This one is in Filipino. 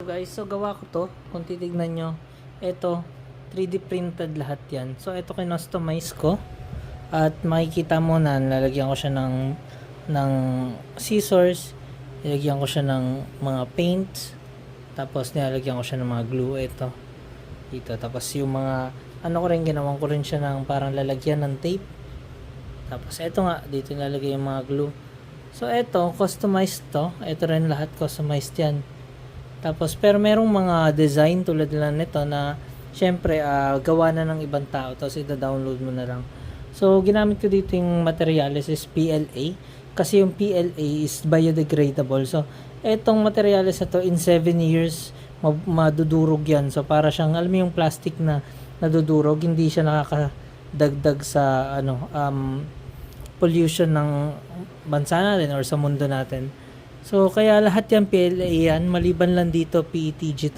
guys, so gawa ko to. Kung titignan nyo, ito 3D printed lahat yan. So ito kinostomize ko. At makikita mo na lalagyan ko siya ng scissors. Nilagyan ko siya ng mga paints. Tapos nilalagyan ko siya ng mga glue. Ito. Dito. Tapos yung mga ano ko rin, ginawan ko rin siya ng parang lalagyan ng tape. Tapos ito nga, dito nilalagay yung mga glue. So ito, customized to. Ito rin lahat customized yan. Tapos pero merong mga design tulad lang nito na syempre gawa na ng ibang tao. Tapos ida-download mo na lang. So ginamit ko dito yung materials is PLA. Kasi yung PLA is biodegradable. So etong materials na to in 7 years madudurog yan. So para siyang alam mo yung plastic na nadudurog, hindi siya nakakadagdag sa pollution ng bansa natin or sa mundo natin. So kaya lahat yan PLA yan, maliban lang dito PETG to.